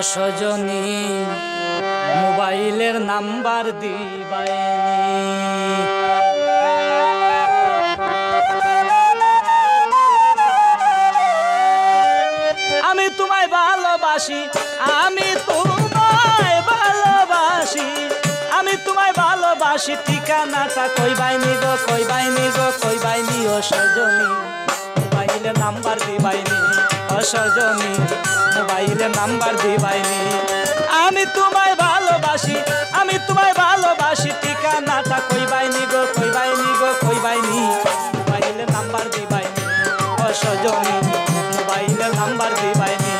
সজনী মোবাইলের নাম্বার দিবাইনি আমি তোমায় ভালোবাসি আমি তোমায় ভালোবাসি আমি তোমায় ভালোবাসি ঠিকানাটা কইবাইনি গো কইবাইনি গো কইবাইনি ও সজনী মোবাইলের নাম্বার দিবাইনি ও সজনী মোবাইলের নাম্বার দিবাইনি আমি তোমায় ভালোবাসি আমি তোমায় ভালোবাসি ঠিকানাটা কইবাইনি গো কইবাইনি গো কইবাইনি মোবাইলের নাম্বার দিবাইনি ও সজনী মোবাইলের নাম্বার দিবাইনি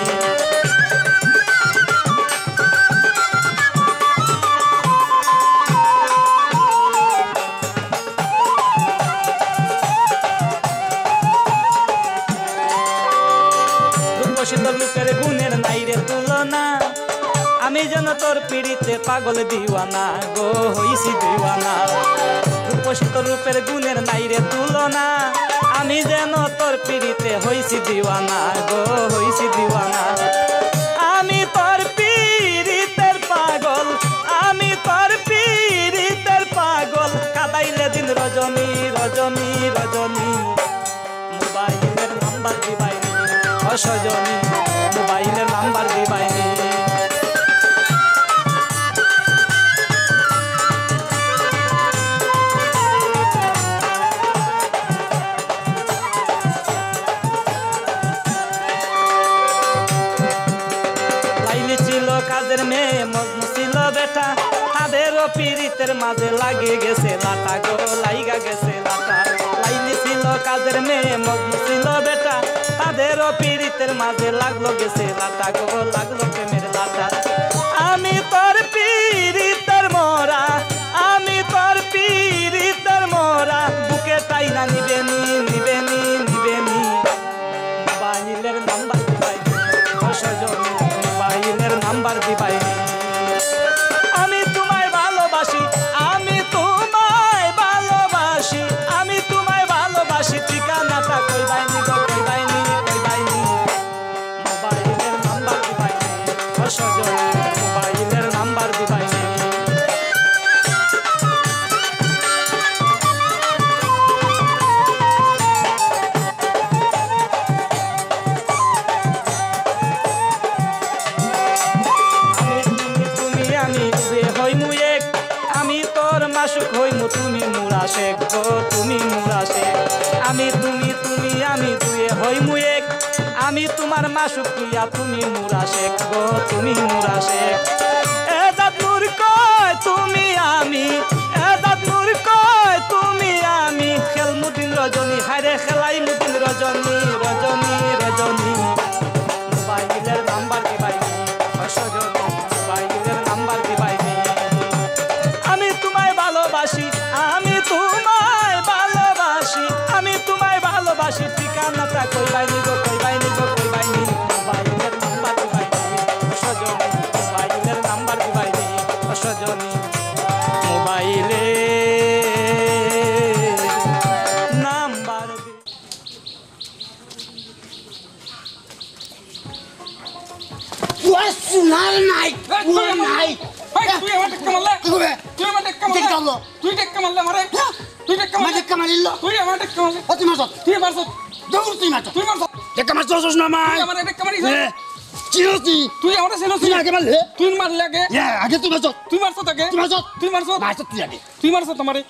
লোকের গুণের নাইরে তুলনা আমি যেন তোর পিড়িতে পাগল দিওয়ানা গো হইছি দিওয়ানা রূপসিত রূপের গুণের নাইরে তুলনা আমি যেন তোর পিড়িতে হইছি দিওয়ানা গো হইছি দিওয়ানা আমি তোর পিড়িতের পাগল আমি তোর পিড়িতের পাগল কাদাইলে দিন রজনী রজনী রজনী মোবাইলের নাম্বার দিবাইনি ও সজনী মোবাইলের নাম্বার দিবাইনি লাইলি ছিল কাজের মেয়ে মজনু ছিল বেটা তাদেরও পীড়িতের মাঝে লাগে গেছে লাটা গো লাইগা গেছে লাটা লাইলি ছিল কাজের মেয়ে মজনু ছিল বেটা তাদেরও পীড়িতের মাঝে লাগলো গেছে লাটা গো লাগলো প্রেমের লাটা আমি তোর পীড়িতের মোরা আমি তোর পীড়িতের মোরা বুকে টাইনা নিবেনি নিবেনি নিবেনি মোবাইলের নাম্বার দিবাইনি ও সজনী মোবাইলের নাম্বার দিবাইনি আমি তোমায় ভালোবাসি আমি তোমায় ভালোবাসি আমি তোমায় ভালোবাসি ঠিকানাটা কইবাইনি গো কইবাইনি কইবাইনি মোবাইলের নাম্বার দিবাইনি ও সজনী মোবাইলের নাম্বার দিবাইনি আমি তোর মাসুক হইমু তুমি মুরা শেখ গো তুমি মুরা শেখ আমি তুমি তুমি আমি দুয়ে হইমু এক আমি তোমার মাসুক তুইয়া তুমি মুরা শেখ গো তুমি মুরা শেখ এ জাত নূর কয় তুমি আমি এ জাত নূর কয় তুমি আমি খেলমুদিন রজনী হায়রে খেলাই মুদিন রজনী রজনী রজনী মোবাইলের নাম্বার দিবাইনি ও সজনী মোবাইলের নাম্বার দিবাইনি আমি তোমায় ভালোবাসি আমি তোমায় ভালোবাসি আমি তোমায় ভালোবাসি ঠিকানাটা কইবাইনি গো কইবাইনি গো কইবাইনি মোবাইলের নাম্বার দিবাইনি সজনী মোবাইলের নাম্বার দিবাইনি সজনী মোবাইলের number What's not night? What night? তুই আমার টেক্কা মারলে তুই আমার টেক্কা মারলে তুই টেক্কা মারলে মারে তুই টেক্কা মারলে টেক্কা মারিল তুই আমার টেক্কা মারলে তুই মারছ তুই মারছ দৌড় তুই মারছ তুই মারছ টেক্কা মারছস না মাই তুই আমার টেক্কা মারিস চিরতি তুই আমার সেনো তুই আগে মারলে তুই মারলে আগে আগে তুই মারছ তুই মারছ তাকে তুই মারছ তুই মারছ মারছ তুই আগে তুই মারছ তোমারে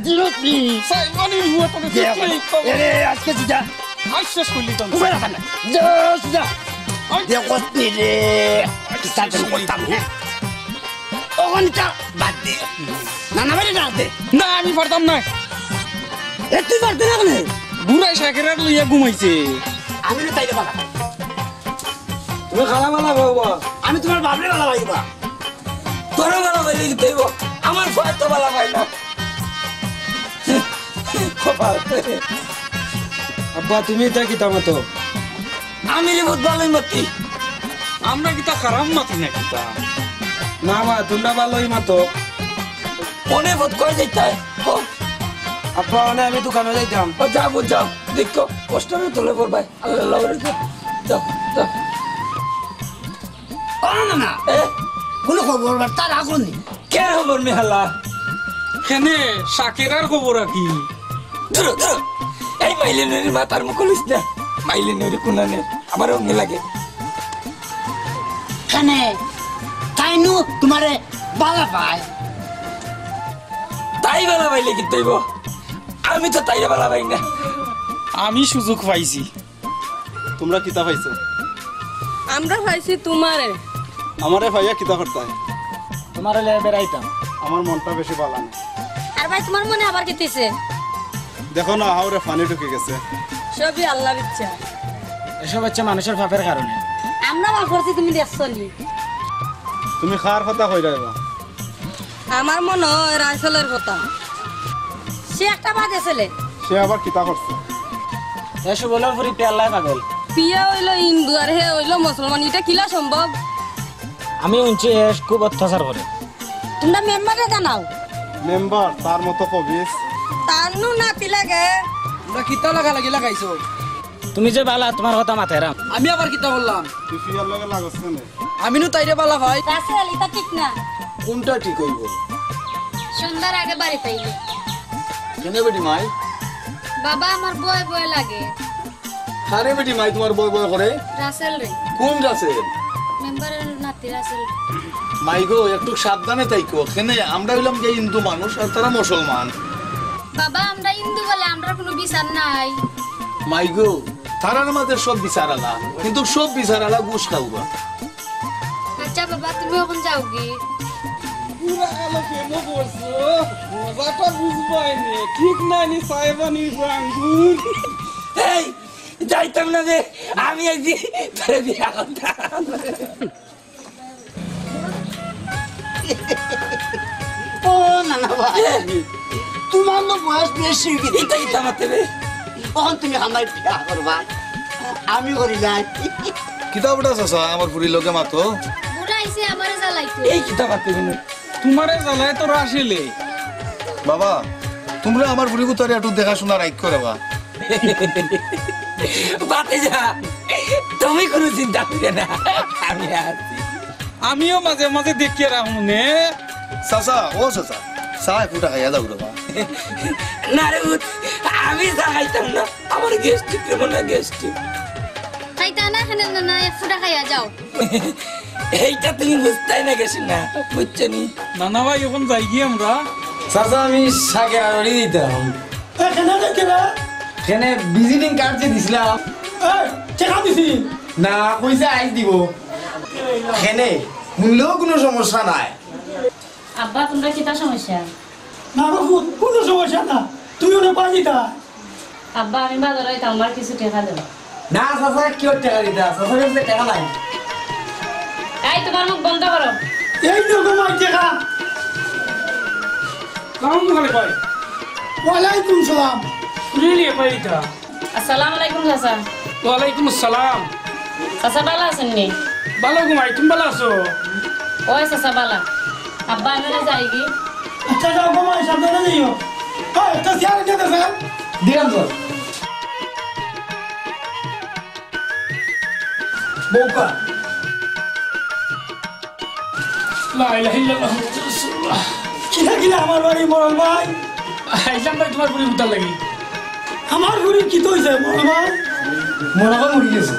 চিরতি সাই মানি হুয়া তোকে এরে আজকে যা আই শেষ করলি তো উবে রাখা না যা দেখো নি রে কিসা দেন করতাম হ্যাঁ ওখানটা বাদ দে নানা বাড়ি ডাক দে না আমি পারতাম না তুই পারতে না কেন বুড়া শাকেরা লইয়া ঘুমাইছে আমি না তাইলে বাবা তুমি খালা মালা বাবা আমি তোমার বাবরে বাবা ভাইবা তোর মালা বাইলে দেব আমার ভয় তো বালা পাই না আব্বা তুমি এটা কি তামা তো আমি রে বহুত ভালোই মতি আমরা কি তা খারাপ মাতি না কি তা না মা তোমরা ভালোই মাতো মনে বোধ করে দিতে আপা মানে আমি দোকানে যাইতাম যাবো যাও দেখো কষ্ট আমি তুলে পড়বাই আল্লাহ যাও যাও ও না না কোনো খবর বার্তা রাখুনি কে খবর মেহালা কেনে শাকেরার খবর কি ধরো ধরো এই মাইলে নদীর মাথার মুখ লিস না মাইলে নদী কোনানে আমার অঙ্গে লাগে কেন তাই নু তোমারে বালা পায় তাই বেলা পাইলে কি তৈব আমি তো তাই বেলা পাই না আমি সুযোগ পাইছি তোমরা কিতা পাইছো আমরা পাইছি তোমারে আমারে ভাইয়া কিতা করতে তোমার হলে বেড়াইতাম আমার মনটা বেশি ভালো না আর ভাই তোমার মনে আবার কেটেছে দেখো না হাওরে পানি ঢুকে গেছে সবই আল্লাহর ইচ্ছা এসব হচ্ছে মানুষের পাপের কারণে আমরা মা করছি তুমি দেখছো নি তুমি খার কথা কই যাইবা আমার মনে হয় রাইসলের কথা সে একটা বাজে ছেলে সে আবার কিতা করছে এসব বলে ফুরি পেয়াল্লাই পাগল পিয়া হইলো হিন্দু আর হে হইলো মুসলমান এটা কিলা সম্ভব আমি উনছি খুব অত্যাচার করে তোমরা মেম্বারে জানাও মেম্বার তার মতো কবিস তানু নাতি লাগে তোমরা কিতা লাগা লাগি লাগাইছো তুমি যে বালা তোমার কথা মাথায় রাম আমি আবার কিতা বললাম তুই ফিয়ার লগে লাগছ না আমি নু তাইরে বালা ভাই রাসেল এটা ঠিক না কোনটা ঠিক হইব সন্ধ্যার আগে বাড়ি পাইলে কেন বেটি মাই বাবা আমার বয় বয় লাগে আরে বেটি মাই তোমার বয় বয় করে রাসেল রে কোন আছে মেম্বারের নাতি রাসেল মাই গো একটু সাবধানে তাইকো এখানে আমরা হইলাম যে হিন্দু মানুষ আর তারা মুসলমান বাবা আমরা হিন্দু বলে আমরা কোনো বিচার নাই মাই গো তারা আমাদের সব বিচার আলা কিন্তু সব বিচার আলা ঘুষ খাওয়া আচ্ছা বাবা তুমি এখন যাও কি পুরা কালো প্রেমও করছো মজাটা বুঝবাই নে ঠিক নাই নি সাহেবানি আঙ্গুর এই যাইতাম না যে আমি একদিন তোরে বিয়া করতাম ও না না ভাই তোমার তো বয়স বেশি হয়ে গেছে এটা ইতা মাতে রে তখন তুমি আমার বিয়া করবা আমি করি নাই কিতাব ওটা চাচা আমার পুরীর লোকে মাতো বুড়া আইছে আমারে জ্বালাইতো এই কিতা মাতে বিনু তোমারে জ্বালায় তোর আসলে বাবা তোমরা আমার পুরী কুতারে একটু দেখাশোনা রাইখ করে বা বাতে যা তুমি কোনো চিন্তা করে না আমি আছি আমিও মাঝে মাঝে দেখি রাহুনে চাচা ও চাচা চা ফুটা খাইয়া যাও রে বা না রে ভূত, আমি চাইতাম না আমার গেস্ট মনে গেস্ট খাইতা না খানে না এক ফুটা খাইয়া যাও এইটা তুমি বুঝতেই না গেছি না বুঝছো নি নানা ভাই এখন যাই কি আমরা চাচা আমি শাকে আড়ি দিতাম এখানে দেখে না কেনে ভিজিটিং কার্ড যে দিছিলাম চেকা দিছি না কইছে আইস দিব কেনে মূল্যও কোনো সমস্যা নাই আব্বা তোমরা কিতা সমস্যা না বাবু কোনো সমস্যা না তুই ওনে পাই তা আব্বা আমি বাজারে যাইতাম আমার কিছু টাকা দেব না চাচা কি টাকা দিতা চাচা কাছে টাকা নাই এই তোমার মুখ বন্ধ করো এই তো তোমার চেকা কাম করে ভাই ওয়ালাইকুম সালাম রিলি পাইতা আসসালামু আলাইকুম চাচা ওয়ালাইকুম আসসালাম চাচা বালা আছেন নি ভালো ঘুমাই তুমি ভালো আছো ওই চাচা বালা আব্বা আমি না যাই কি আচ্ছা যাও ঘুমাই সাবধানে যাইও হ্যাঁ তো সিয়ার কে দেবে দিলাম তো বউকা লা ইলাহা ইল্লাল্লাহ রাসূলুল্লাহ কিলা কিলা আমার বাড়ি মরল ভাই আইলাম ভাই তোমার পুরি উতার লাগি আমার ঘুরি কি তো হইছে মরল ভাই মনে করে মরি গেছে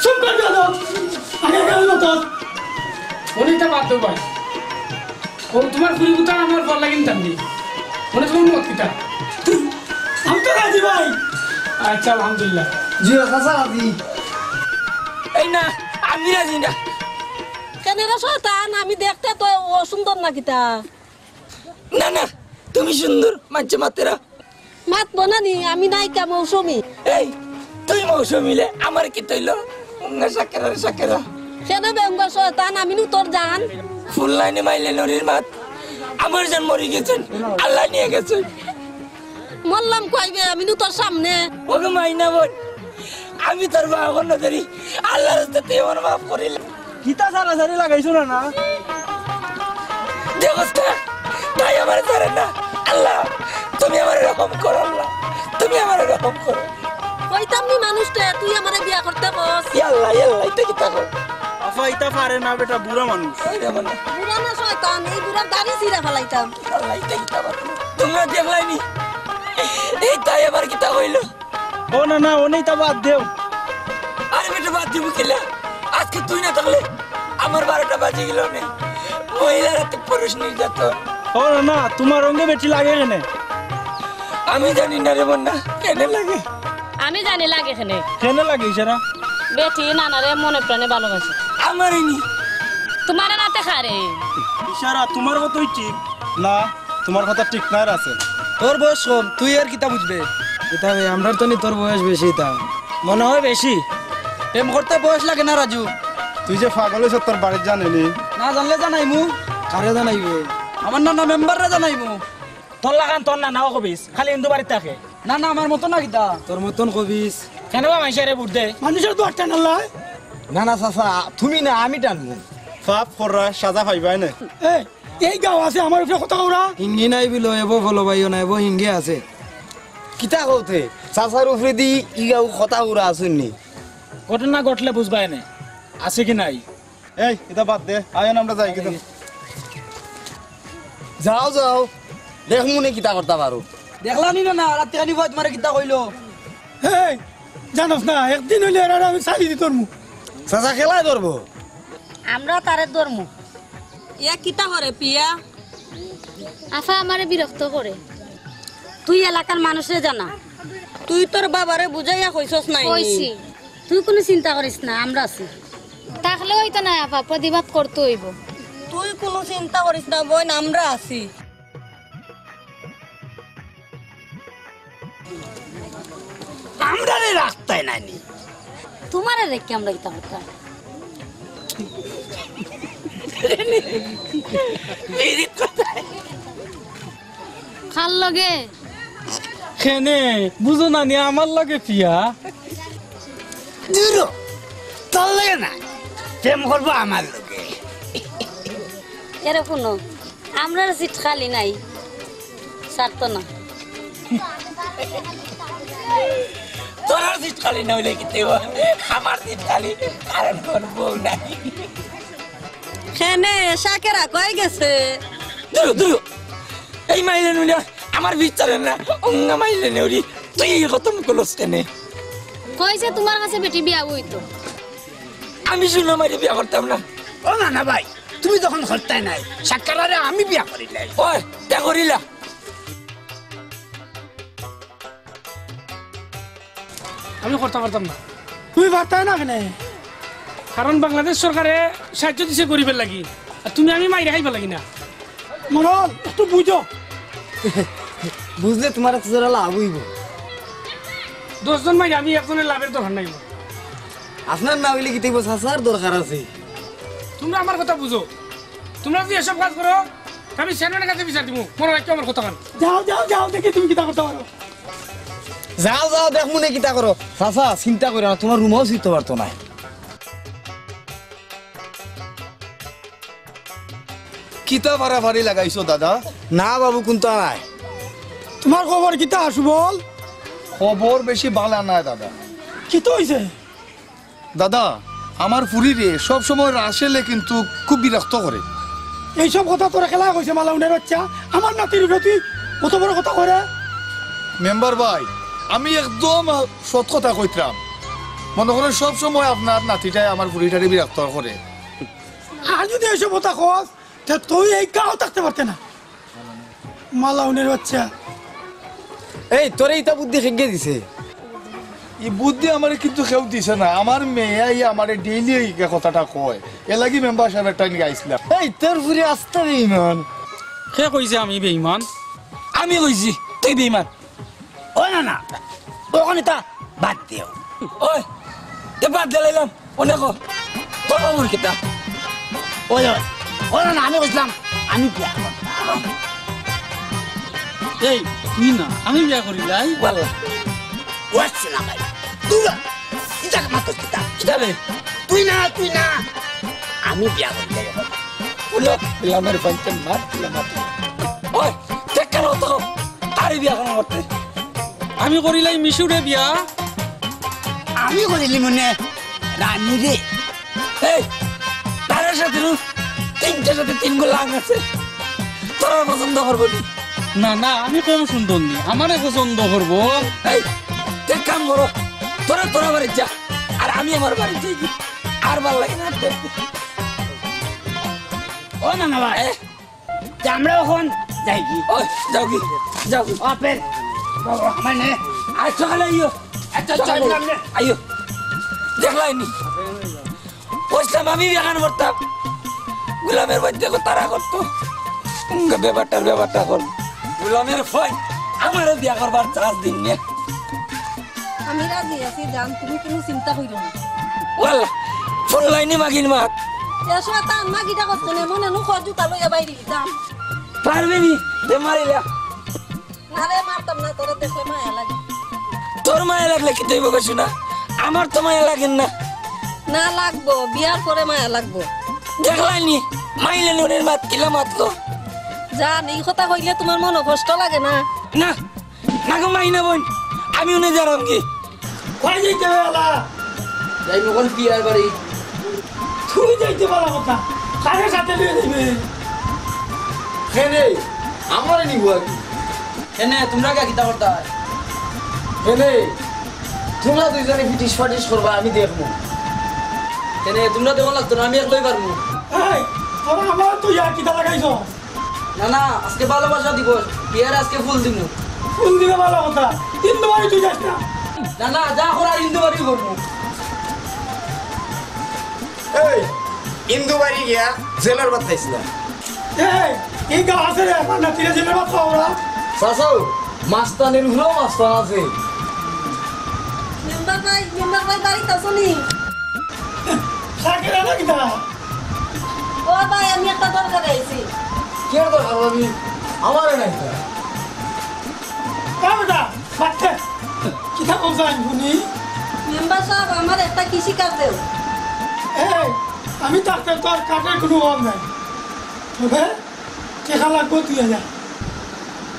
চুপ কর দাদা আগে গেল তো অনেকটা বাদ দাও ভাই ও তোমার পুরি উতার আমার ভাল লাগিন তান্দি মনে তোমার মত কিটা আমি তো রাজি ভাই আচ্ছা আলহামদুলিল্লাহ জিও চাচা আজি এই না আমি রাজি না কেন রে শয়তান আমি দেখতে তো অসুন্দর না কিতা না না তুমি সুন্দর মাঝে মাতেরা মাত বনানি আমি নায়িকা মৌসুমি এই তুই মৌসুমিলে আমার কি তৈল সাকেরা সাকেরা কেন বেঙ্গল শয়তান আমি নু তোর জান ফুল লাইনে মাইলে নরির মাত আমার জান মরে গেছেন আল্লাহ নিয়ে গেছেন মরলাম কইবে আমি নু তোর সামনে ওকে মাইনা বোন আমি তোর বাবা না ধরি আল্লাহর রাস্তাতে আমার মাফ করিল কিতা সারা সারি লাগাইছো না না দেবস্তা তাই আমার ধরে না আল্লাহ তুমি আমার রকম করো আল্লাহ তুমি আমার রকম করো কইতাম নি মানুষটা তুই আমারে বিয়া করতে বস ইয়াল্লাহ ইয়াল্লাহ এটা কি তাকো ফাইতা পারে না বেটা বুড়া মানুষ বুড়া না শয়তান এই বুড়ার দাড়ি ছিঁড়ে ফেলাইতাম তোমরা দেখলাইনি এই তাই আবার কিতা হইল ও না না ওনেই তা বাদ দেও আরে বেটা বাদ দিব কেলা আজকে তুই না থাকলে আমার 12টা বাজে গেল না মহিলার হাতে পুরুষ নির্যাতন ও না না তোমার রঙে বেটি লাগে কেনে আমি জানি না রে বন্যা কেন লাগে আমি জানি লাগে এখানে কেন লাগে ইশারা বেটি নানারে মনে প্রাণে ভালোবাসে আমারই নি তোমার নাতে খারে ইশারা তোমার মতই ঠিক না তোমার কথা ঠিক না আছে তোর বয়স কম তুই আর কিতা বুঝবে এটা আমরা তো নি তোর বয়স বেশি তা মনে হয় বেশি প্রেম করতে বয়স লাগে না রাজু তুই যে পাগল হয়েছ তোর বাড়ির জানেনি না জানলে জানাইমু কারে জানাইবে আমার নানা মেম্বাররা জানাইমু তোর লাগান তোর না নাও কবিস খালি হিন্দু বাড়িতে থাকে না না আমার মতো না কিতা তোর মতন কবিস কেন বা মাইশারে বুট দে মানুষের তো একটা নাল্লাই না না চাচা তুমি না আমি টানবো পাপ কররা সাজা পাইবাই না এই গাঁও আছে আমার উপরে কথা করা হিঙ্গি নাই বিলো এবো ফলো ভাইও নাই এবো হিঙ্গে আছে কিতা কৌতে চাচার উপরে দি ইগাও কথা উড়া আসুননি ঘটনা ঘটলে বুঝবাই না আছে কি নাই এই এটা বাদ দে আয়ন আমরা যাই কিন্তু যাও যাও দেখ মনে কিতা করতে পারো দেখলানি না রাতে আনি ভয় তোমার কিতা কইলো জানোস না একদিন হইলে আর আমি সারি দি তোর মুখ চাচা খেলাই ধরবো আমরা তারে ধর্ম ইয়া কিতা করে পিয়া আফা আমারে বিরক্ত করে তুই এলাকার মানুষরে জানা তুই তোর বাবারে বুঝাইয়া কইছস নাই কইছি তুই কোনো চিন্তা করিস না আমরা আছি তাহলে হইতো না আফা প্রতিবাদ করতে হইব তুই কোনো চিন্তা করিস না বোন আমরা আছি আমরা রাস্তায় নাইনি তোমারে রেখে আমরা কিতা করতাম খাল লগে কেনে বুঝো না নি আমার লাগে পিয়া দূর তোর লাগে না প্রেম করবো আমার লোকে এরকম আমরা সিট খালি নাই সারতো না তোর সিট খালি না হইলে কিতে আমার সিট খালি কারণ কোন বউ নাই খেনে শাকেরা কই গেছে দূর দূর এই মাইলে নুলি আমার বিচারে না অঙ্গা মাইলে নেউরি তুই খতম করলস কেনে কইছে তোমার কাছে বেটি বিয়া হইতো আমি শুনে মারি বিয়া করতাম না ও না না ভাই তুমি যখন হত্যায় নাই সাক্ষারে আমি বিয়া করি নাই ওই তা করিলা আমি করতে পারতাম না তুই পারতাই না কেন কারণ বাংলাদেশ সরকারে সাহায্য দিছে গরিবের লাগি আর তুমি আমি মাইরে খাইবা লাগি না মরল একটু বুঝো বুঝলে তোমার চাচারা লাভ হইব 10 জন মাইরে আমি একজনের লাভের দরকার নাই আপনার না হইলে কি দেখবো চাচার দরকার আছে তোমরা আমার কথা বুঝো তোমরা যদি এসব কাজ করো আমি চেয়ারম্যানের কাছে বিচার দিব মনে রাখো আমার কথা কান যাও যাও যাও দেখি তুমি কিতা করতে পারো যাও যাও দেখ মনে কিতা করো চাচা চিন্তা করে না তোমার রুমও শিখতে পারতো না কিতা ভাড়াভাড়ি লাগাইছো দাদা না বাবু কোনটা নাই তোমার খবর কিতা আসু বল খবর বেশি ভালো না দাদা কি তো হইছে দাদা আমার ফুরিরে সব সময় রাসেলে কিন্তু খুব বিরক্ত করে এইসব কথা তোরা খেলা কইছে মালাউনের বাচ্চা আমার নাতির প্রতি কত বড় কথা করে মেম্বার ভাই আমি একদম সৎ কথা কইতাম মনে করেন সব সময় আপনার নাতিটাই আমার ফুরিটারে বিরক্ত করে আর যদি এইসব কথা কস তা তুই এই গাঁও থাকতে পারতে না মালাউনের বাচ্চা এই তোরে ইটা বুদ্ধি খেগে দিছে এই বুদ্ধি আমার কিন্তু কেউ দিছে না আমার মেয়ে আমার ডেইলি এই কথাটা কয় এ লাগি মেম্বার সাহেব একটা নিয়ে আইছিলাম এই তোর ফুরি আসতে ইমান কে কইছে আমি বেঈমান আমি কইছি তুই বেঈমান ও না না ওখানে তা বাদ দিও ওই তে বাদ দিলাম অনেক তোর খবর কিতা ওই ও না না আমি বুঝলাম আমি বিয়া করতাম এই তুই না আমি বিয়া করিলাই ভালো ওয়াচ্ছি না ভাই দুরা ইটা মাত্র কিতা কিতাবে তুই না আমি বিয়া করি লাগে বলো পিলামের পঞ্চম মার পিলামার ওই দেখ কেন তো আরে বিয়া কেন করতে আমি করিলাই মিশুরে বিয়া আমি করিলি মনে রানী রে এই সাথে তিনটার সাথে তিনগো লাং আছে তোর পছন্দ করবো নি? না না আমি কম সুন্দর নি আমারে পছন্দ করবো। এই তুই কাম করো তোরা তোরা বাড়ি যা আর আমি আমার বাড়ি যাই আর ভাল লাগে না ও না না ভাই আমরা এখন যাই কি ওই যাও কি যাও কি আপেল আমার নে আজ সকালে আইও আচ্ছা চল আমরা আইও দেখলাইনি পয়সা আমি বেগান করতাম গুলামের বাড়িতে তারা করতো ব্যাপারটা কর গুলামের ফয় আমারও বিয়া করবার চান্স দিন নে আমি রাজি আছি জান তুমি কোনো চিন্তা কইরো না ওয়াল্লা ফোন লাইনে মাগিন মাত এসো তা আম্মা গিটা করতে নে মনে নু খজু তালো এ বাইরে যাম পারবে নি তে মারিলা না রে মারতাম না তোরে দেখলে মায়া লাগে তোর মায়া লাগলে কি তুই বকছ না আমার তো মায়া লাগেন না না লাগবো বিয়ার পরে মায়া লাগবো দেখলাইনি মাইলে নুনের মাত কিলা মাতলো জান এই কথা কইলে তোমার মনে কষ্ট লাগে না না না গো মাইনা বোন আমি উনি যারাম কি কই যাইতে বেলা যাই মগন বিয়ার বাড়ি তুই যাইতে পারা কথা কারে সাথে লিয়ে যাইবে খেনে আমার নিব আর কি এনে তোমরা কে কিতা করতা খেনে তোমরা দুইজনে পিটিশ ফাটিশ করবা আমি দেখবো এনে তোমরা দেখো লাগতো না আমি একলাই পারবো এই তোরা আমার তো ইয়া কিতা লাগাইছো না না আজকে ভালোবাসা দিবস বিয়ার আজকে ফুল দিমু ফুল দিলে ভালো কথা কিন্তু বাড়ি তুই যাস না না না যা করা হিন্দু বাড়ি করবো এই ইন্দু বাড়ি গিয়া জেলার বাদ খাইছিলাম এই গা আছে রে আমার নাতিরে জেলে ভাত খাওয়া চাচাও মাস্তানের হলেও মাস্তান আছে মেম্বার ভাই বাড়িতে আছো নি সাকে না কিতা ও ভাই আমি একটা দরকার আইছি কি আর দরকার আমি আমারে নাই তো। কা বেটা বাচ্চা কিতা কইছ শুনি মেম্বার সাহেব আমার একটা কৃষি কাজ দেও এই আমি তাতে তোর কাঠের কোনো অভাব নাই তবে টেকা লাগবো 2000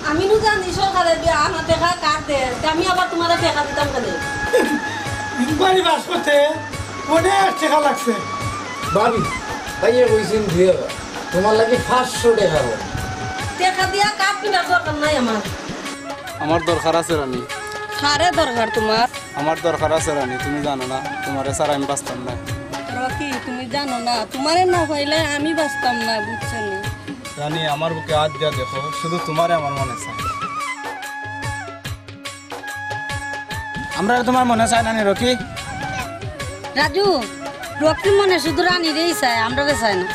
আমি নু জানি সরকারে আমার টাকা কাট দে আমি আবার তোমার টাকা দিতাম কেন বাড়ি বাস করতে অনেক টাকা লাগছে ভাবি ভাইয়া কইছেন 2000 তোমার লাগে 500 টাকা হবে টাকা দিয়া কাট কিনার দরকার নাই আমার আমার দরকার আছে রানী হারে দরকার তোমার আমার দরকার আছে রানী তুমি জানো না তোমার স্যার আমি বাঁচতাম না রকি তুমি জানো না তোমারে না হইলে আমি বাঁচতাম না বুঝছো না রানী আমার বুকে হাত দিয়া দেখো শুধু তোমারে আমার মনে চায় আমরা তোমার মনে চাই না রকি রাজু রকি মনে শুধু রানী রেই চায় আমরা রে চাই না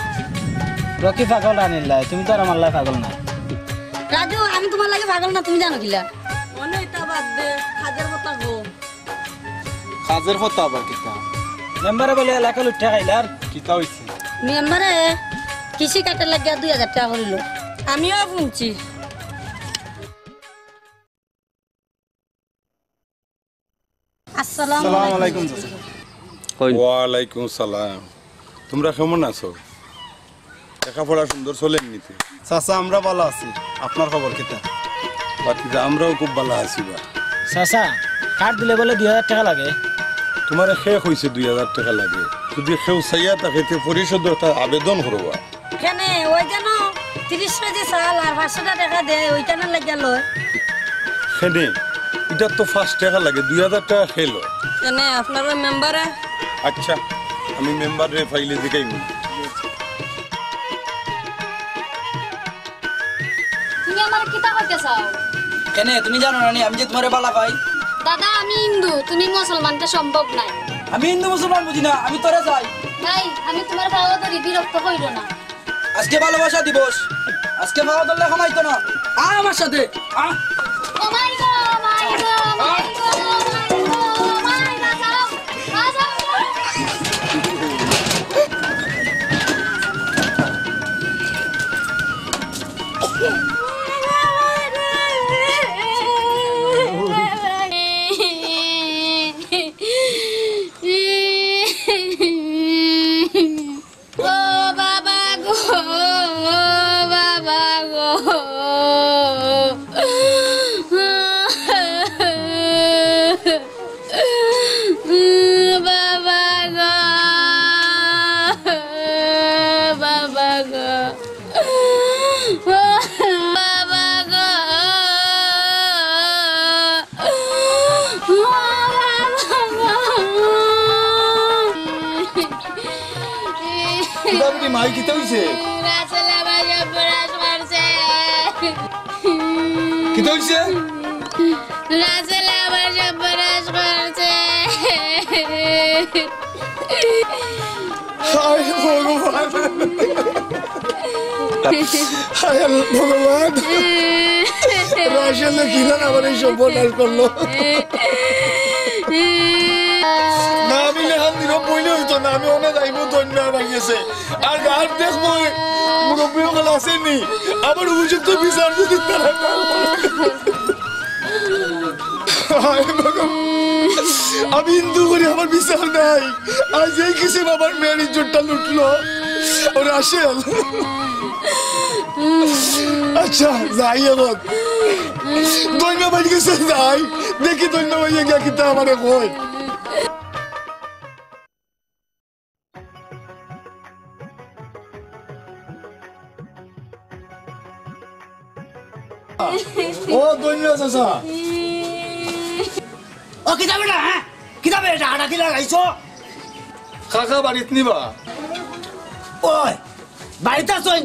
রকি পাগল রানির লাই তুমি তো আর আমার লাই পাগল না রাজু আমি তোমার লাগে পাগল না তুমি জানো কিলা মনে এটা বাদ দে হাজার কথা গো কাজের কথা আবার কিতা মেম্বারে বলে এলাকা লুটে খাইলার কিতা হইছে মেম্বারে কৃষি কাটে লাগিয়া 2000 টাকা করিল আমিও শুনছি আসসালামু আলাইকুম ওয়ালাইকুম সালাম তোমরা কেমন আছো লেখাপড়া সুন্দর চলেন নিতে চাচা আমরা ভালো আছি আপনার খবর কিতা বাকি আমরাও খুব ভালো আছি বা চাচা কাঠ দিলে বলে 2000 টাকা লাগে তোমার শেষ হয়েছে 2000 টাকা লাগে যদি সেও চাইয়া তাকে পরিশোধ আবেদন করবা কেন ওই যেন 30 কেজি চাল আর 500 টাকা দে ওইটা না লাগিয়া লয় সেনে এটা তো 5 টাকা লাগে 2000 টাকা খেলো কেন আপনার মেম্বারে আচ্ছা আমি মেম্বারে ফাইলে দেখাইব তুমি আমার কিতা করতে চাও কেন তুমি জানো না আমি যে তোমারে বালা পাই দাদা আমি হিন্দু তুমি মুসলমানটা সম্ভব নাই আমি হিন্দু মুসলমান বুঝি না আমি তোরে যাই ভাই আমি তোমার বাবা ধরি বিরক্ত কইরো না আজকে ভালোবাসা দিবস আজকে বাবা দলে খামাইতো না আমার সাথে ও মাই গড মাই গড মাই গড মাই গড কিতাবটি মাই কিতা হইছে রাসেল আমার সর্বনাশ করছে কিতা হইছে রাসেল আমার সর্বনাশ করছে হায় ভগবান হায় ভগবান রাসেল কিনা আমার এই সর্বনাশ করলো না আমি লেহান দিন বইলে হইতো না আমি অনেক আইব ধন্য ভাঙিয়েছে আর গাছ দেখবো মুরব্বী সকল আসেনি আমার উপযুক্ত বিচার যদি তারা না আমি হিন্দু করি আমার বিচার নাই আর যে কিছু আমার মেয়ের ইজ্জতটা লুটলো ও রাসেল আচ্ছা যাই এখন ধন্যবাদ গেছে যাই দেখি ধন্যবাদ গিয়া কিতা আমার কই ও ধন্যবাদ চাচা ও কিতা বেটা হ্যাঁ কিতা বেটা আটা কি লাগাইছো কাকা বাড়িত নিবা ওই বাড়িতে আসুন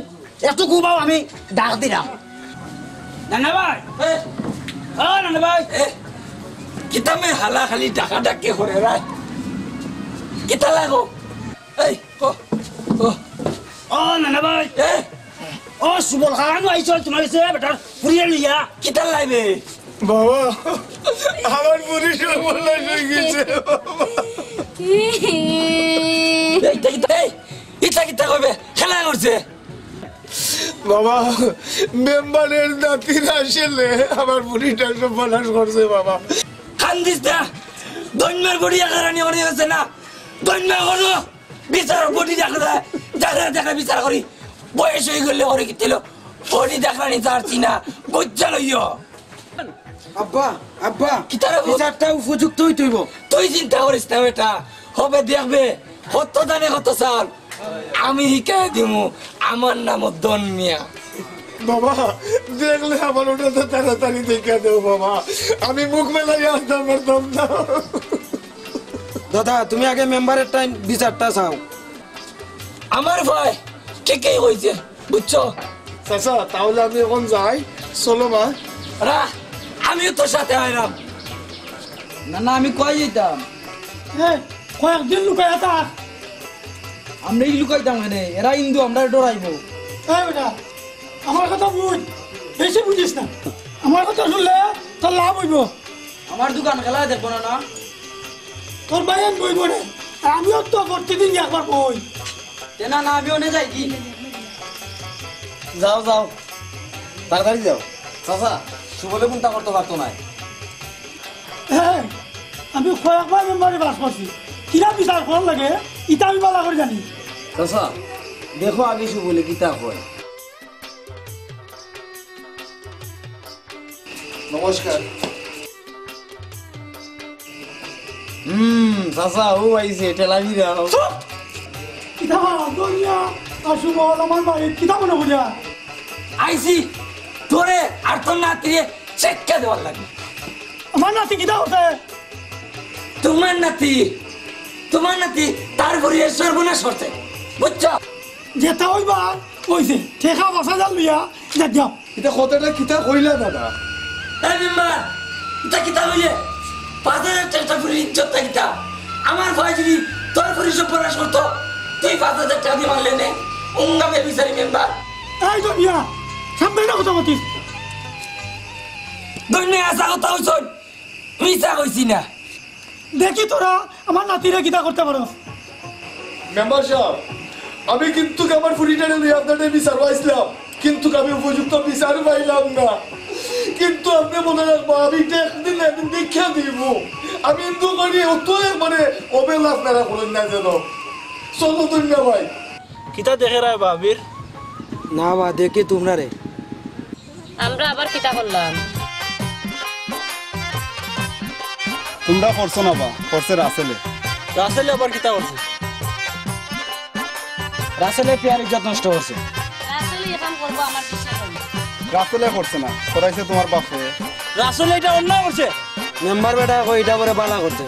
একটু ঘুমাও আমি ডাক দিলাম নানা ভাই ও নানা ভাই কিতা মে হালা খালি ডাকা ডাকে করে রায় কিতা লাগো এই ও নানা ভাই ও সুবল খান আইছো তোমার কাছে বেটা পুরিয়ে লিয়া কিতা লাইবে বাবা আমার পুরি সর্বনাশ হয়ে গেছে ইটা কিতা কইবে খেলা করছে বাবা মেম্বারের নাতি আসলে আমার পুরিটা সর্বনাশ করছে বাবা কান্দিস না দৈন্যের বডি আকারানি করে গেছে না দৈন্য করো বিচার বডি দেখা দেখা বিচার করি বয়স হয়ে গেলে করে কি দিল বডি দেখানি চাচ্ছি না গজ্জা লইও আব্বা আব্বা কিতারে বিচারটা উপযুক্ত হইতইব তুই চিন্তা করিস না বেটা হবে দেখবে কত জানে কত সাল আমি শিখাই দিমু আমার নাম দন মিয়া বাবা দেখলে আমার ওটাতে তাড়াতাড়ি দেখা দেও বাবা আমি মুখ মেলাই আসতাম পারতাম না দাদা তুমি আগে মেম্বারের টাইম বিচারটা চাও আমার ভাই কে হয়েছে বুঝছো চাচা তাহলে আমি এখন যাই চলো মা রা আমিও তোর সাথে আইলাম না না আমি কই যেতাম কয়েকদিন লুকাই থাক আমরা এই লুকাইতাম এনে এরা হিন্দু আমরা ডরাইবো বেটা আমার কথা বুঝ বেশি বুঝিস না আমার কথা শুনলে তোর লাভ হইব আমার দোকান খেলা দেখবো না না তোর বাইন বইব রে আমিও তো প্রতিদিন একবার বই না না আমি ওনে যাই কি যাও যাও তাড়াতাড়ি যাও চাচা সুবলে কোনটা করতে পারতো না হ্যাঁ আমি কয়েকবার মেম্বারে বাস করছি কিরা বিচার করার লাগে ইটা আমি বালা করে জানি চাচা দেখো আগে সুবলে কিতা হয় নমস্কার চাচা ও আইছে টেলাবি দাও কিতা দুনিয়া আসুব আমার বাড়ি কিতা মনে বুঝা আইসি তোরে আর তোর নাতিরে চেক্কা দেওয়ার লাগে আমার নাতি কিতা হতে তোমার নাতি তার ঘরে সর্বনাশ করতে বুঝছো যেটা হইবা কইছে ঠেকা বসা যাল লইয়া দেখ যাও এটা কথাটা কিতা কইলা দাদা তাই মেম্বার এটা কিতা হইলে 5,000 টাকা ফুরি ইজ্জত কিতা আমার ভাই যদি তোর ঘরে সর্বনাশ করতো তুই 5,000 টাকা দিয়ে মারলে নে উঙ্গামে বিচারি মেম্বার এই দুনিয়া সামনে না কথা বলতিস দৈন্য আসা কথা হইছ মিছা কইছি না দেখি তোরা আমার নাতিরা কিতা করতে পারো মেম্বার সাহেব আমি কিন্তু আমার পুরিটারে লই আপনাদের বিচার পাইছিলাম কিন্তু আমি উপযুক্ত বিচার পাইলাম না কিন্তু আপনি মনে রাখবো আমি একদিন দেখা দিব আমি কিন্তু করি অত মানে অবহেলা আপনারা করেন না যেন চলো দুনিয়া ভাই কিতা দেখে রায় বাবির না বা দেখি তোমরা রে আমরা আবার কিতা করলাম তোমরা করছো না বা করছে রাসেলে রাসেলে আবার কিতা করছে রাসেলে পেয়ার ইজ্জত নষ্ট করছে আসলে এখন করবো আমার বিশ্বাস হয় না। রাসেলে করছে না করাইছে তোমার বাপে রাসেলে এটা অন্যায় করছে মেম্বার বেটা কই এটা পরে বালা করতে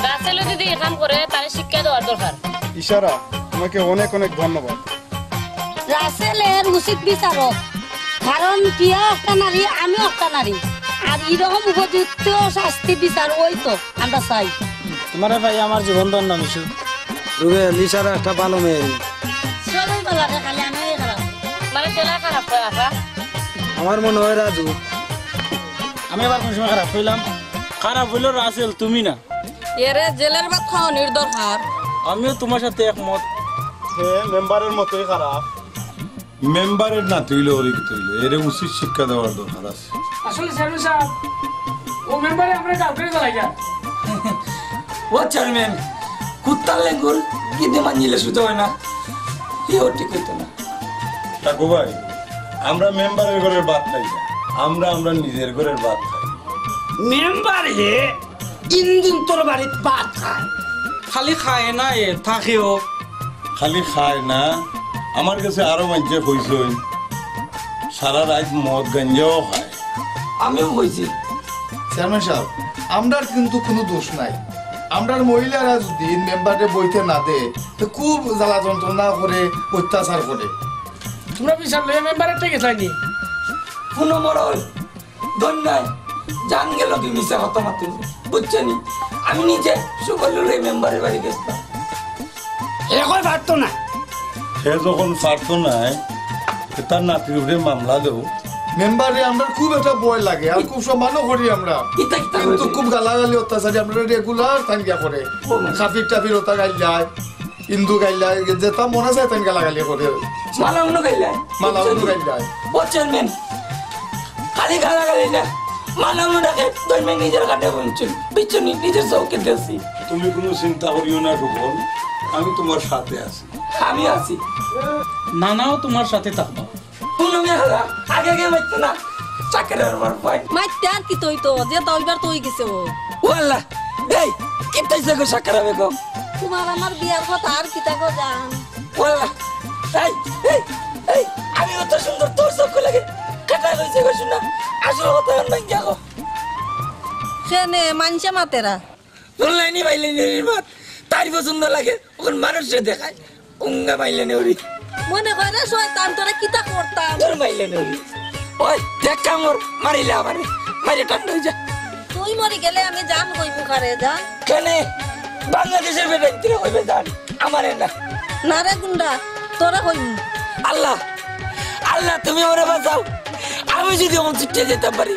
রাসেলও যদি এ কাম করে তাহলে শিক্ষা দেওয়ার দরকার ইশারা তোমাকে অনেক অনেক ধন্যবাদ। রাসেলের উচিত বিচারক, কারণ প্রিয়া একটা নারী, আমি একটা নারী, আর এরকম উপযুক্ত শাস্তি বিচার ওই তো আমরা চাই। তোমার ভাই আমার জীবন ধন্য মিশু। রুবেল ইশারা একটা ভালো মেয়ে। সবাই বলা খালি আমি খারাপ, মানে ছেলে খারাপ হয় আপা। আমার মনে হয় রাজু। আমি আবার কোন সময় খারাপ হইলাম? খারাপ হইল রাসেল, তুমি না। এরে জেলের ভাত খাওয়ানোর দরকার। আমিও তোমার সাথে একমত। মেম্বারের মতোই খারাপ। মেম্বারের না তুইলে ওরই তুইলে এর উচিত শিক্ষা দেওয়ার দরকার আছে। আসলে চেয়ারম্যান সাহেব, ও মেম্বারে আমরা কাউকে চালাই যা। ও চেয়ারম্যান কুত্তার লেঙ্গুল গিদে মানিলে শুধু হয় না, এও ঠিক হইতো না। কাকু ভাই, আমরা মেম্বারের ঘরের ভাত খাই না, আমরা নিজের ঘরের ভাত খাই। মেম্বার হে ইন্দিন তোর বাড়িত ভাত খায়, খালি খায় না, এ থাকেও। খালি খায় না, আমার কাছে আরো মানুষে কইসই সারা রাত মদ গাঞ্জাও খায়। আমিও কইছি চেয়ারম্যান সাহেব, আমরার কিন্তু কোনো দোষ নাই। আমরার মহিলারা যদি মেম্বারে বইতে না দে তো খুব জ্বালা যন্ত্রণা করে, অত্যাচার করে। তোমরা বিচার লয়ে মেম্বারের থেকে চাইনি। পুনঃ মরল ধন্যায় জান গেল তুই মিশা কথা মাতুন বুঝছেনি। আমি নিজে সুকল্য মেম্বারের বাড়ি গেছিলাম। এখন পারতো না। সে যখন পারতো না, তার নাতির উপরে মামলা দেও। মেম্বারে আমরা খুব একটা ভয় লাগে আর খুব সম্মানও করি আমরা, কিন্তু খুব গালাগালি অত্যাচারী আমরা রেগুলার তানগা করে। খাফির টাফির ওটা গাইল যায়, হিন্দু গাইল যায়, যেটা মনে চায় তান গালাগালি করে। মালা উনো গাইল যায়, মালা উনো গাইল যায়। ও চেয়ারম্যান খালি গালাগালি না, মালা উনো ডাকে দৈমেন নিজের কাটে বলছেন বিচ্ছনি নিজের চৌকে দিয়েছি। তুমি কোনো চিন্তা করিও না রূপন, আমি তোমার সাথে আছি। আমি আছি, নানাও তোমার সাথে থাকবো। আগে আগে মারতো না চাকরের মাইতে আর কি তৈতো যে দইবার তৈ গেছে ও। ওয়াল্লাহ এই কিতাইছে গো চাকরা বেগম। তোমার আমার বিয়ার কথা আর কি তাকো জান। ওয়াল্লাহ এই এই এই আমি অত সুন্দর তোর চোখ লাগে কাটা হইছে গো শুনা, আসল কথা নাই যাগো। সেনে মানছে মাতেরা বললাইনি বাইলেনি বাত তার পছন্দ লাগে, ওখান মানুষে দেখায় উঙ্গা বাইলেনি ওরি। মনে করে শয়তান তোরা কিতা করতাম। তোর বাইলেনি ওরি ওই দেখ কামর মারিলে আমারে মাইরে টান্ড হয়ে যা। তুই মরে গেলে আমি জান কই মুখারে জান। কেনে বাংলাদেশের বেটাই তুই কইবে জান, আমারে না। না রে গুন্ডা তোরা কইমু। আল্লাহ আল্লাহ তুমি আমারে বাঁচাও। আমি যদি আমার চিঠে যেতে পারি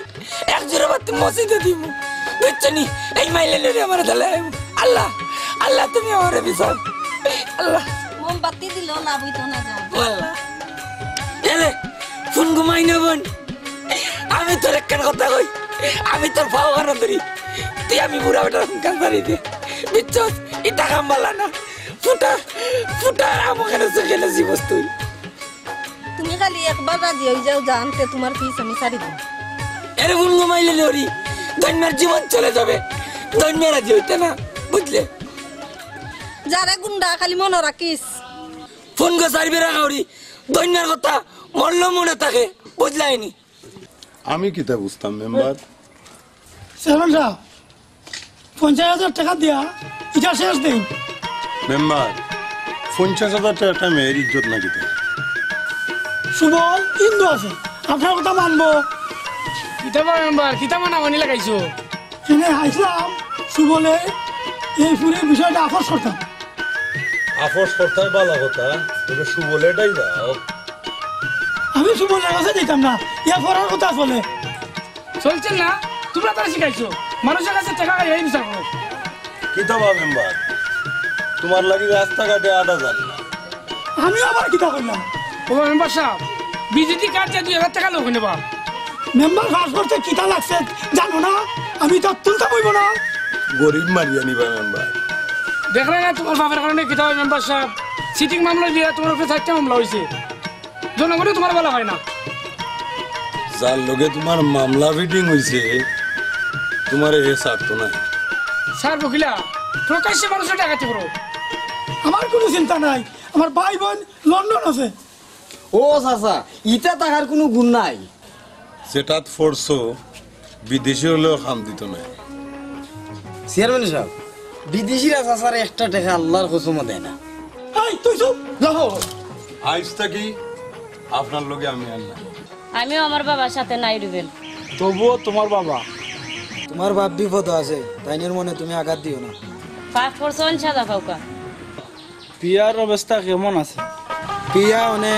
এক জোড়া বাতি মসজিদে দিব বুঝছনি। এই মাইলেনে রে আমার দালে আল্লাহ আল্লাহ তুমি আমারে বাঁচাও। আল্লাহ মোমবাতি দিল লাভ হইতো না জান। আল্লাহ এলে ফোন ঘুমাই না বোন, আমি তোর একখান কথা কই, আমি তোর পাও হারা ধরি, তুই আমি বুড়া বেটার কান ধরি দে বুঝছস। এটা কামবালা না, ফুটা ফুটা আমাকে চোখে নাচি বস্তু। তুমি খালি একবার রাজি হয়ে যাও জানতে তোমার পিস আমি সারি দেব। এরে ফোন ঘুমাইলে ওরি দৈন্যের জীবন চলে যাবে, দৈন্য রাজি হইতে না বুঝলে। যারে গুন্ডা খালি মনে রাখিস। ফোন গো সারবি রাখা ওরি দৈন্যের কথা মরলেও মনে থাকে বুঝলাইনি। আমি কিতা বুঝতাম মেম্বার। চেয়ারম্যান সাহেব 50,000 টাকা দিয়া এটা শেষ দিন। মেম্বার 50,000 টাকা একটা মেয়ের ইজ্জত না কিতা। সুবল হিন্দু আছে, আপনার কথা মানবো। কিতাবা মেম্বার কিতাবা না মানি লাগাইছো। এখানে আইসলাম সুবলে এই ফুলের বিষয়টা আফস করতাম। আফস করতে ভালো কথা, তবে সুবলেটাই দাও। আমি সুবলের কাছে যেতাম না, ইয়া ফরার কথা চলে চলছেন না। তোমরা তারা শিখাইছো মানুষের কাছে টাকা এই বিচার করো। কিতাবা মেম্বার তোমার লাগি রাস্তাঘাটে আটা জানি না। আমি আবার কিতা করলাম। ও মেম্বার সাহেব বিজেপি কার্ড 2,000 টাকা লোক নেবা। মেম্বার পাস করতে কিতা লাগছে জানো না, আমি তো তুলতে বইব না। গরিব মারিয়া নিবা মেম্বার। দেখলে না তোমার বাপের কারণে কিতা হয় মেম্বার সাহেব, সিটিং মামলা দিয়ে তোমার উপরে 4টা মামলা হয়েছে, জনগণে তোমার বলা হয় না। যার লগে তোমার মামলা ফিটিং হয়েছে তোমার এ ছাড়তো না। স্যার বকিলা প্রকাশ্যে মানুষের ডাকাতি করো। আমার কোনো চিন্তা নাই, আমার ভাই বোন লন্ডন আছে। ও চাচা ইটা টাকার কোনো গুণ নাই। সেটাত ফোর্সও বিদেশি হলেও খাম দিত না। চেয়ারম্যান সাহেব বিদেশিরা চাচার একটা টাকা আল্লাহর কসমও দেয় না। এই তুই চুপ যাও আজ থাকি আপনার লগে আমি আর না। আমিও আমার বাবার সাথে নাই রুবেল। তবুও তোমার বাবা তোমার বাপ বিপদ আছে তাইনের মনে তুমি আঘাত দিও না। 5% সাদা কাউকা। পিয়ার অবস্থা কেমন আছে? পিয়া মানে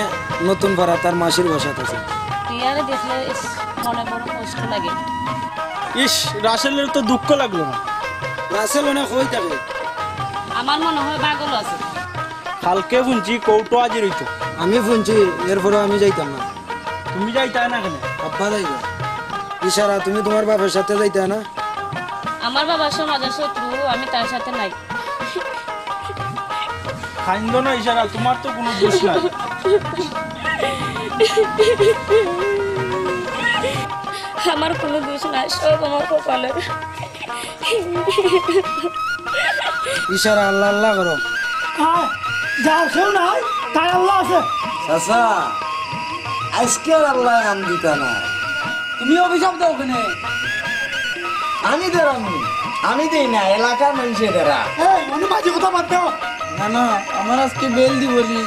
নতুন পাড়া তার মাসির বসাত আছে। পিয়ারে দেখলে মনে বড় কষ্ট লাগে। ইস রাসেলের তো দুঃখ লাগলো না। রাসেল অনেক হই থাকে। আমার মনে হয় পাগল আছে। কালকে শুনছি কৌটো আজি রইতো। আমি শুনছি এরপরে আমি যাইতাম না। তুমি যাইতা না কেন? আব্বা যাইবে। ইশারা তুমি তোমার বাবার সাথে যাইতা না? আমার বাবা সমাজের শত্রু, আমি তার সাথে নাই। খাইন্দ না ইশারা, তোমার তো কোনো দোষ নাই। আমার কোনো দোষ নাই, সব আমার কপালের। ইশারা আল্লাহ আল্লাহ করো। যার কেউ নাই তার আল্লাহ আছে। চাচা আজকে আর আল্লাহ নাম দিতা না। তুমি অভিশাপ দাও ওখানে। আমি দেরামি, আমি দেই না, এলাকার মানুষে দেরা। এই মানে মাঝে কথা বাদ দাও। না না আমার আজকে বেল দি বলি।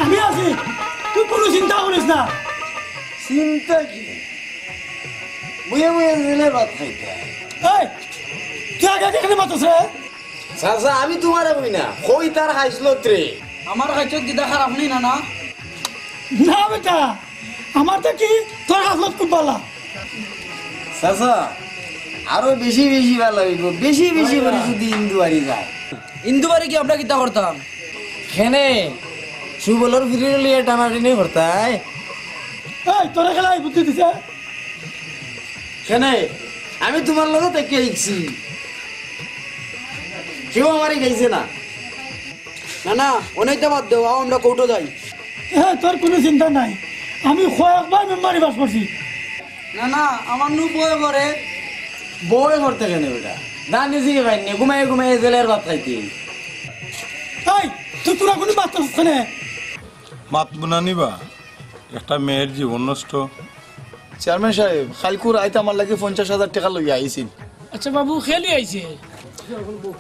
আমি আছি, তুই কোনো চিন্তা করিস না। চিন্তা কি? বুয়ে বুয়ে দিলে ভাত খাইতে। এই তুই আগে এখানে মাতস রে। চাচা আমি তোমারে বই না, কই তার খাইছিল ত্রে। আমার কাছে গিদা খারাপ নেই না না। না বেটা, আমার তো কি তোর হাসলত খুব ভালো। চাচা আরো বেশি বেশি ভালো হইব, বেশি বেশি করে যদি ইন্দুবাড়ি যায়। ইন্দুবারে কি আমরা গিতা করতাম? খেনে সুবলর ফিরে লিয়ে টানাটানি করতাই। এই তোরা খেলা বুদ্ধি দিছে। খেনে আমি তোমার লগে দেখে আইছি, কেউ আমারই গাইছে না। না না অনেকটা বাদ দেও, আমরা কৌটো যাই। হ্যাঁ তোর কোনো চিন্তা নাই, আমি কয়েকবার মেম্বারি বাস করছি। না না আমার নু বয় করে। বই করতে কেন বেটা? দান নিজেকে পাইনি, ঘুমাই ঘুমাই জেলের ভাত খাইতে। এই তুই তোরা কোনো বাচ্চা না। মাত বুনা নিবা, একটা মেয়ের জীবন নষ্ট। চেয়ারম্যান সাহেব খালকুর আইতে আমার লাগে 50,000 টাকা লইয়া আইছিল। আচ্ছা বাবু খেলি আইছে।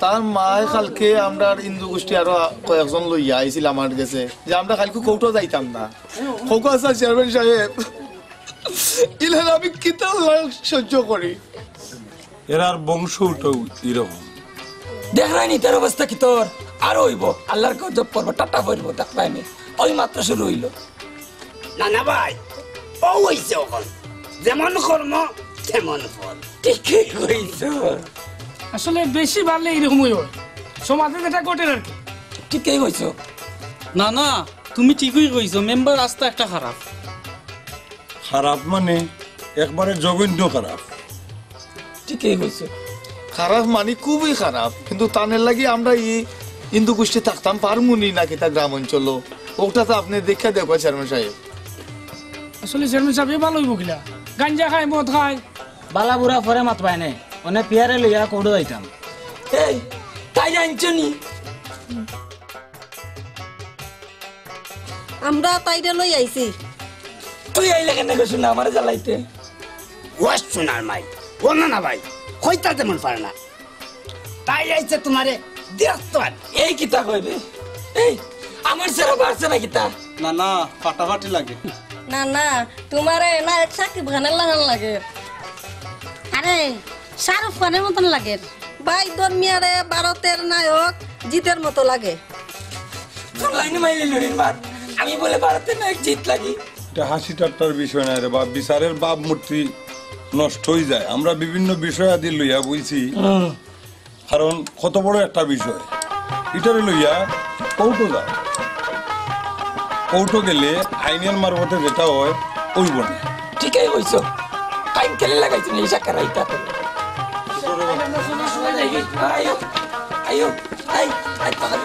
তার মায় কালকে আমরা হিন্দু গোষ্ঠী আরো কয়েকজন লইয়া আইছিল আমার কাছে, যে আমরা কালকে কৌটো যাইতাম না। কৌটো আছে চেয়ারম্যান সাহেব, ইলেন আমি কিতা সহ্য করি। এরার বংশটাও এরকম। দেখ রাইনি তার অবস্থা কি তোর? আর হইব আল্লাহর গজব পড়বো, টাটা পড়বো, দেখবাইনি ওই মাত্র শুরু হইল। না না ভাই, ও হইছে ওখান যেমন কর্ম তেমন ফল। ঠিকই কইছ। আসলে বেশি বাড়লে এরকমই হয়, সমাজে যেটা ঘটে আর কি। ঠিকই কইছ। না না তুমি ঠিকই কইছো, মেম্বার রাস্তা একটা খারাপ। খারাপ মানে একবারে জঘন্য খারাপ। ঠিকই কইছ। খারাপ মানে খুবই খারাপ, কিন্তু তানের লাগি আমরা এই হিন্দু গোষ্ঠী থাকতাম পারমুনি না কিতা গ্রাম অঞ্চল। ওটা তো আপনি দেখে দেখো চেয়ারম্যান সাহেব। আসলে চেয়ারম্যান সাহেব ভালো হইব কিলা, গাঞ্জা খায় মদ খায়। বালা বুড়া পরে মাত পায় নাই, অনেক পিয়ারে লইয়া কৌটো যাইতাম। এই তাই জানছ নি? আমরা তাইরে লই আইছি। তুই আইলে কেন কইছ না আমার জ্বালাইতে? ওয়াস শোনার মাই, ও না না ভাই, কইতা তেমন পারে না। তাই আইছে তোমারে দেখতো। এই কিতা কইবে? এই আমার সেরা বাড়ছে না কিতা? না না ফাটাফাটি লাগে। না না তোমারে না এক সাকিব খানের লাগান লাগে। আরে শাহরুখ খানের মতন লাগে। ভাই দরমিয়ারে ভারতের নায়ক জিতের মতো লাগে। লাইনে মাইলে লড়ির বাদ আমি বলে ভারতের নায়ক জিত লাগি। এটা হাসি ঠাট্টার বিষয় না রে বাপ, বিচারের বাপ মূর্তি নষ্ট হয়ে যায়। আমরা বিভিন্ন বিষয় আদি লইয়া বলছি, কারণ কত বড় একটা বিষয় এটারে লইয়া কৌটো যায়। কৌটো গেলে আইনের মারফতে যেটা হয় ওই বনে। ঠিকই কইছ। টাইম কেলে লাগাইছ না এই সাকার রাইতা? আয়ো আয়ো আই আই তাহলে